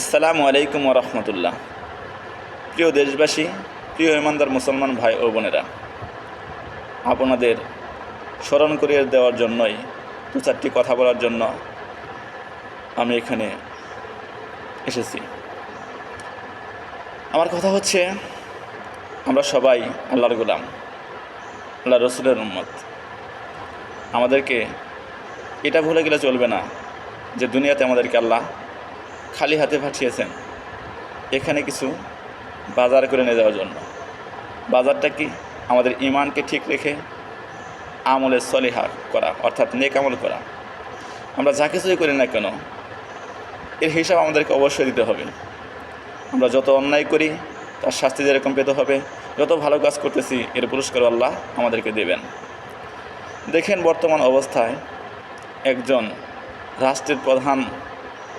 আসসালামু আলাইকুম রহমতুল্লাহ। প্রিয় দেশবাসী, প্রিয় ইমানদার মুসলমান ভাই ও বোনেরা, আপনাদের স্মরণ করিয়ে দেওয়ার জন্যই দু চারটি কথা বলার জন্য আমি এখানে এসেছি। আমার কথা হচ্ছে, আমরা সবাই আল্লাহর গোলাম, আল্লাহ রসুলের উম্মত। আমাদেরকে এটা ভুলে গেলে চলবে না যে দুনিয়াতে আমাদেরকে আল্লাহ খালি হাতে পাঠিয়েছেন এখানে কিছু বাজার করে নিয়ে যাওয়ার জন্য। বাজারটা কি? আমাদের ঈমানকে ঠিক রেখে আমলে সলিহা করা, অর্থাৎ নেক আমল করা। আমরা যা কিছুই করি না কেন এর হিসাব আমাদেরকে অবশ্যই দিতে হবে। আমরা যত অন্যায় করি তার শাস্তি যেরকম পেতে হবে, যত ভালো কাজ করতেছি এর পুরস্কার আল্লাহ আমাদেরকে দেবেন। দেখেন, বর্তমান অবস্থায় একজন রাষ্ট্রের প্রধান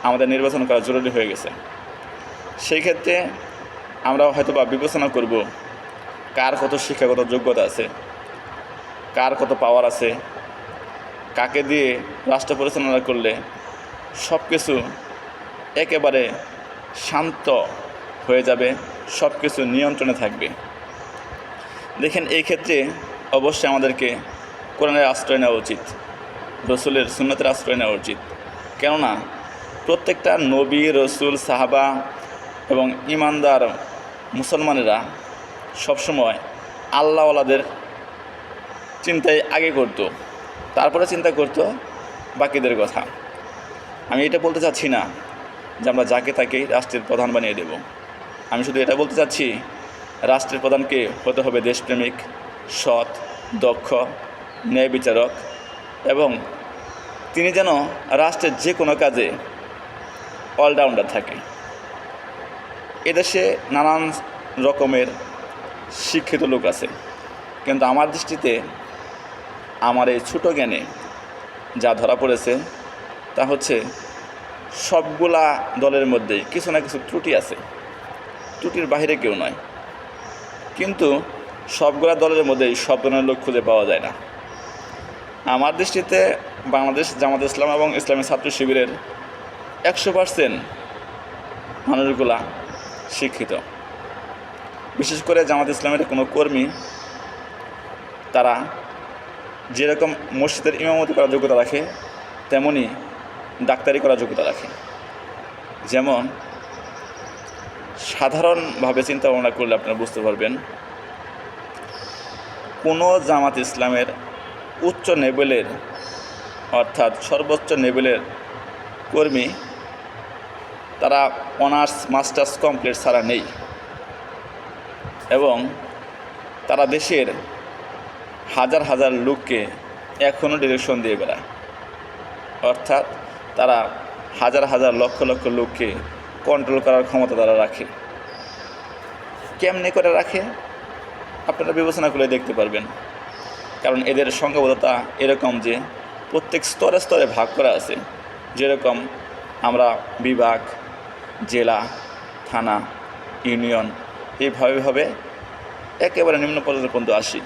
আমাদের নির্বাচন করা জরুরি হয়ে গেছে। সেই ক্ষেত্রে আমরা হয়তো বা বিবেচনা করব কার কত শিক্ষাগত যোগ্যতা আছে, কার কত পাওয়ার আছে, কাকে দিয়ে রাষ্ট্র পরিচালনা করলে সব কিছু একেবারে শান্ত হয়ে যাবে, সব কিছু নিয়ন্ত্রণে থাকবে। দেখেন, এই ক্ষেত্রে অবশ্যই আমাদেরকে কোরআনের আশ্রয় নেওয়া উচিত, রসুলের সুন্নতের আশ্রয় নেওয়া উচিত। কেননা প্রত্যেকটা নবী, রসুল, সাহাবা এবং ইমানদার মুসলমানেরা সবসময় আল্লাহওয়ালাদের চিন্তাই আগে করত, তারপরে চিন্তা করত বাকিদের কথা। আমি এটা বলতে চাচ্ছি না যে আমরা যাকে তাকেই রাষ্ট্রের প্রধান বানিয়ে দেব। আমি শুধু এটা বলতে চাচ্ছি, রাষ্ট্রের প্রধানকে হতে হবে দেশপ্রেমিক, সৎ, দক্ষ, ন্যায় বিচারক, এবং তিনি যেন রাষ্ট্রের যে কোনো কাজে অলরাউন্ডার থাকে। এদেশে নানান রকমের শিক্ষিত লোক আছে, কিন্তু আমার দৃষ্টিতে, আমার এই ছোটো জ্ঞানে যা ধরা পড়েছে তা হচ্ছে সবগুলা দলের মধ্যেই কিছু না কিছু ত্রুটি আছে, ত্রুটির বাইরে কেউ নয়। কিন্তু সবগুলা দলের মধ্যেই সব ধরনের লোক খুঁজে পাওয়া যায় না। আমার দৃষ্টিতে বাংলাদেশ জামাত ইসলাম এবং ইসলামী ছাত্র শিবিরের 100% মানুষগুলা শিক্ষিত। বিশেষ করে জামাত ইসলামের কোনো কর্মী, তারা যেরকম মসজিদের ইমামতি করার যোগ্যতা রাখে তেমনি ডাক্তারি করার যোগ্যতা রাখে। যেমন সাধারণভাবে চিন্তা ভাবনা করলে আপনারা বুঝতে পারবেন, কোনো জামাত ইসলামের উচ্চ লেভেলের অর্থাৎ সর্বোচ্চ লেভেলের কর্মী তারা অনার্স মাস্টার্স কমপ্লিট ছাড়া নেই, এবং তারা দেশের হাজার হাজার লোককে এখনও ডিরেকশন দিয়ে বেড়ায়। অর্থাৎ তারা হাজার হাজার লক্ষ লক্ষ লোককে কন্ট্রোল করার ক্ষমতা তারা রাখে। কেমনে করে রাখে আপনারা বিবেচনা করে দেখতে পারবেন। কারণ এদের সংখ্যাবদ্ধতা এরকম যে প্রত্যেক স্তরে স্তরে ভাগ করা আছে। যেরকম আমরা বিভাগ, জেলা, থানা, ইউনিয়ন, এইভাবে একেবারে নিম্ন পর্যায়ে পর্যন্ত আসি।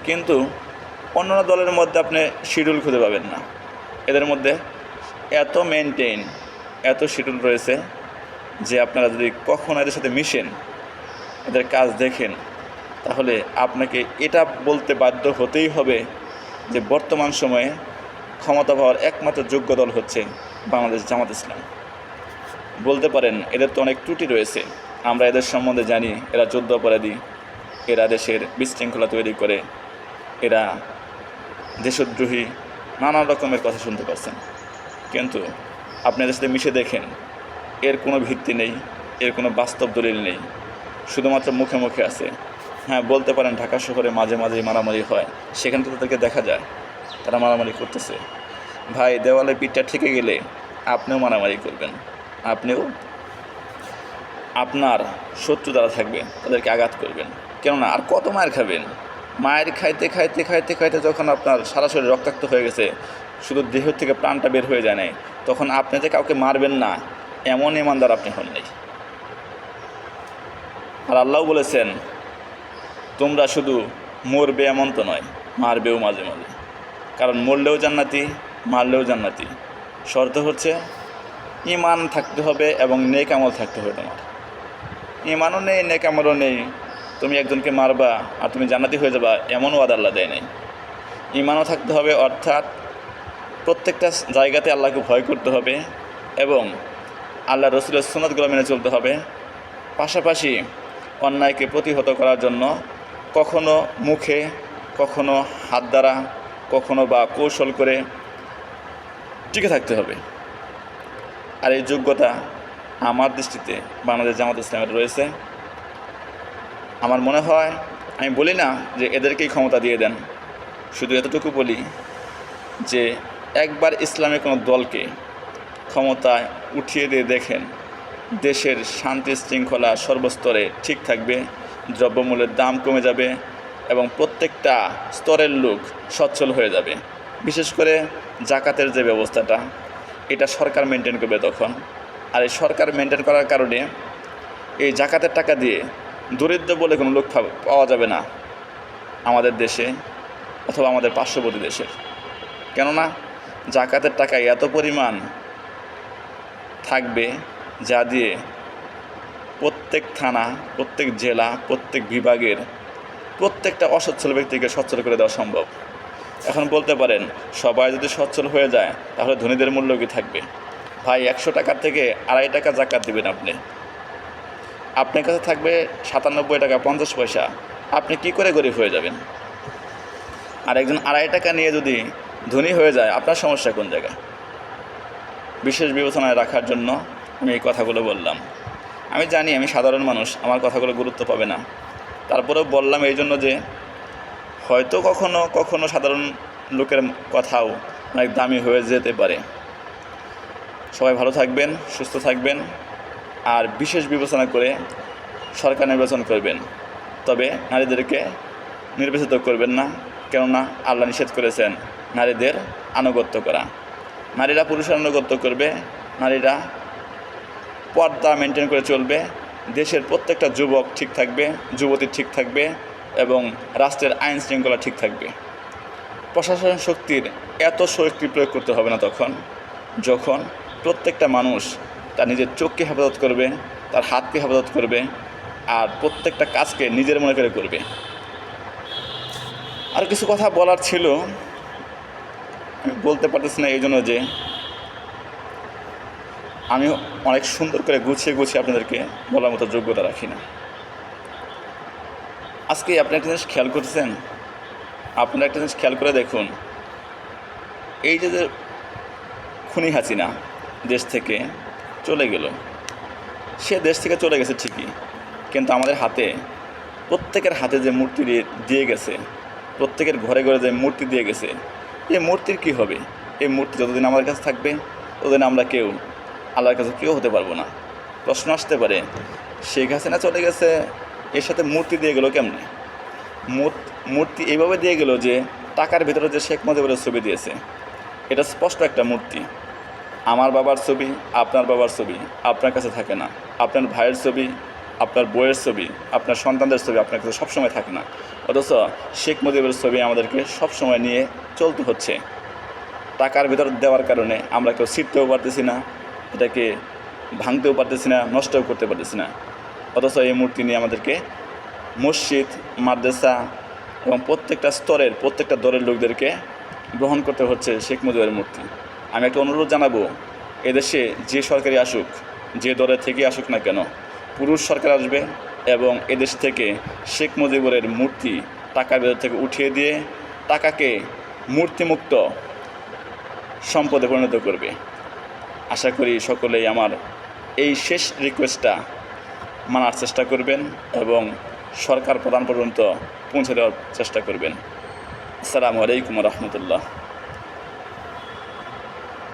কিন্তু অন্যান্য দলের মধ্যে আপনি শিডিউল খুঁজে পাবেন না। এদের মধ্যে এত মেনটেইন, এত শিডিউল রয়েছে যে আপনারা যদি কখনো এদের সাথে মিশেন, এদের কাজ দেখেন, তাহলে আপনাকে এটা বলতে বাধ্য হতেই হবে যে বর্তমান সময়ে ক্ষমতা পাওয়ার একমাত্র যোগ্য দল হচ্ছে বাংলাদেশ জামাত ইসলাম। বলতে পারেন এদের তো অনেক ত্রুটি রয়েছে, আমরা এদের সম্বন্ধে জানি, এরা যুদ্ধ অপরাধী, এরা দেশের বিশৃঙ্খলা তৈরি করে, এরা দেশদ্রোহী, নানা রকমের কথা শুনতে পাচ্ছেন। কিন্তু আপনি এদের সাথে মিশে দেখেন, এর কোনো ভিত্তি নেই, এর কোনো বাস্তব দলিল নেই, শুধুমাত্র মুখে মুখে আছে। হ্যাঁ, বলতে পারেন ঢাকা শহরে মাঝে মাঝেই মারামারি হয়, সেখানে তো তাদেরকে দেখা যায় তারা মারামারি করতেছে। ভাই, দেওয়ালে পিঠটা ঠেকে গেলে আপনিও মারামারি করবেন, আপনিও আপনার শত্রু দ্বারা থাকবে তাদেরকে আঘাত করবেন। কেননা আর কত মায়ের খাবেন? মায়ের খাইতে খাইতে খাইতে খাইতে যখন আপনার সারা শরীর রক্তাক্ত হয়ে গেছে, শুধু দেহ থেকে প্রাণটা বের হয়ে যায় নাই, তখন আপনি যে কাউকে মারবেন না এমন ইমানদার আপনি হন নাই। আর আল্লাহ বলেছেন, তোমরা শুধু মরবে এমন তো নয়, মারবেও মাঝে মাঝে। কারণ মরলেও জান্নাতি, মারলেও জান্নাতি। শর্ত হচ্ছে ঈমান থাকতে হবে এবং নেক আমল থাকতে হবে। তোমার ঈমানও নেই, নেক আমলও নেই, তুমি একজনকে মারবা আর তুমি জান্নাতি হয়ে যাবা, এমন ওয়াদা আল্লাহ দেয় নাই। ঈমানও থাকতে হবে, অর্থাৎ প্রত্যেকটা জায়গাতে আল্লাহকে ভয় করতে হবে এবং আল্লাহ রসুলের সুন্নাতগুলো মেনে চলতে হবে। পাশাপাশি অন্যায়কে প্রতিহত করার জন্য কখনো মুখে, কখনো হাত দ্বারা, কখনো বা কৌশল করে টিকে থাকতে হবে। আর এই যোগ্যতা আমার দৃষ্টিতে বাংলাদেশ জামাত ইসলামের রয়েছে। আমার মনে হয়, আমি বলি না যে এদেরকেই ক্ষমতা দিয়ে দেন, শুধু এতটুকু বলি যে একবার ইসলামী কোনো দলকে ক্ষমতায় উঠিয়ে দিয়ে দেখেন, দেশের শান্তি শৃঙ্খলা সর্বস্তরে ঠিক থাকবে, দ্রব্যমূল্যের দাম কমে যাবে এবং প্রত্যেকটা স্তরের লোক সচ্ছল হয়ে যাবে। বিশেষ করে জাকাতের যে ব্যবস্থাটা, এটা সরকার মেনটেন করবে তখন। আর এই সরকার মেনটেন করার কারণে এই জাকাতের টাকা দিয়ে দরিদ্র বলে কোনো লোক পাওয়া যাবে না আমাদের দেশে অথবা আমাদের পার্শ্ববর্তী দেশের। কেননা জাকাতের টাকা এত পরিমাণ থাকবে যা দিয়ে প্রত্যেক থানা, প্রত্যেক জেলা, প্রত্যেক বিভাগের প্রত্যেকটা অসচ্ছল ব্যক্তিকে সচ্ছল করে দেওয়া সম্ভব। এখন বলতে পারেন, সবাই যদি সচ্ছল হয়ে যায় তাহলে ধনীদের মূল্য কি থাকবে? ভাই, 100 টাকার থেকে 2.5 টাকা জাকাত দেবেন আপনি, আপনার কাছে থাকবে 97 টাকা 50 পয়সা, আপনি কি করে গরিব হয়ে যাবেন? আর একজন 2.5 টাকা নিয়ে যদি ধনী হয়ে যায়, আপনার সমস্যা কোন জায়গায়? বিশেষ বিবেচনায় রাখার জন্য আমি এই কথাগুলো বললাম। আমি জানি আমি সাধারণ মানুষ, আমার কথাগুলো গুরুত্ব পাবে না, তারপরেও বললাম এই জন্য যে হয়তো কখনো কখনো সাধারণ লোকের কথাও অনেক দামি হয়ে যেতে পারে। সবাই ভালো থাকবেন, সুস্থ থাকবেন, আর বিশেষ বিবেচনা করে সরকার নির্বাচন করবেন। তবে নারীদেরকে নির্বাচিত করবেন না, কেননা আল্লাহ নিষেধ করেছেন নারীদের আনুগত্য করা। নারীরা পুরুষের আনুগত্য করবে, নারীরা পর্দা মেনটেন করে চলবে, দেশের প্রত্যেকটা যুবক ঠিক থাকবে, যুবতী ঠিক থাকবে এবং রাষ্ট্রের আইন শৃঙ্খলা ঠিক থাকবে। প্রশাসন শক্তির এত শক্তি প্রয়োগ করতে হবে না তখন, যখন প্রত্যেকটা মানুষ তার নিজের চোখকে হেফাজত করবে, তার হাতকে হেফাজত করবে আর প্রত্যেকটা কাজকে নিজের মনে করে করবে। আর কিছু কথা বলার ছিল, আমি বলতে পারতেছি না এই জন্য যে আমি অনেক সুন্দর করে গুছিয়ে গুছিয়ে আপনাদেরকে বলার মতো যোগ্যতা রাখি না। আজকে আপনি একটা জিনিস খেয়াল করছেন, আপনারা একটা জিনিস খেয়াল করে দেখুন, এই যে খুনি হাসিনা দেশ থেকে চলে গেল, সে দেশ থেকে চলে গেছে ঠিকই, কিন্তু আমাদের হাতে, প্রত্যেকের হাতে যে মূর্তি দিয়ে গেছে, প্রত্যেকের ঘরে ঘরে যে মূর্তি দিয়ে গেছে, এই মূর্তির কী হবে? এই মূর্তি যতদিন আমাদের কাছে থাকবে ততদিন আমরা কেউ আল্লাহর কাছে কেউ হতে পারবো না। প্রশ্ন আসতে পারে, শেখ হাসিনা চলে গেছে, এর সাথে মূর্তি দিয়ে গেল কেমনে? মূর্তি এইভাবে দিয়ে গেল যে টাকার ভিতরে যে শেখ মুজিবের ছবি দিয়েছে, এটা স্পষ্ট একটা মূর্তি। আমার বাবার ছবি, আপনার বাবার ছবি আপনার কাছে থাকে না, আপনার ভাইয়ের ছবি, আপনার বইয়ের ছবি, আপনার সন্তানদের ছবি আপনার কাছে সবসময় থাকে না, অথচ শেখ মুজিবের ছবি আমাদেরকে সবসময় নিয়ে চলতে হচ্ছে। টাকার ভিতর দেওয়ার কারণে আমরা কেউ ছিঁড়তেও পারতেছি না, এটাকে ভাঙতেও পারতেছি না, নষ্টও করতে পারতেছি না, অথচ এই মূর্তি নিয়ে আমাদেরকে মসজিদ, মাদ্রাসা এবং প্রত্যেকটা স্তরের, প্রত্যেকটা দলের লোকদেরকে গ্রহণ করতে হচ্ছে শেখ মুজিবের মূর্তি। আমি একটা অনুরোধ জানাবো, এদেশে যে সরকারি আসুক, যে দলের থেকে আসুক না কেন, পুরুষ সরকার আসবে এবং এদেশ থেকে শেখ মুজিবের মূর্তি টাকার ভেতর থেকে উঠিয়ে দিয়ে টাকাকে মূর্তিমুক্ত সম্পদে পরিণত করবে। আশা করি সকলেই আমার এই শেষ রিকোয়েস্টটা মানার চেষ্টা করবেন এবং সরকার প্রধান পর্যন্ত পৌঁছে দেওয়ার চেষ্টা করবেন। আসসালামু আলাইকুম রহমতুল্লাহ।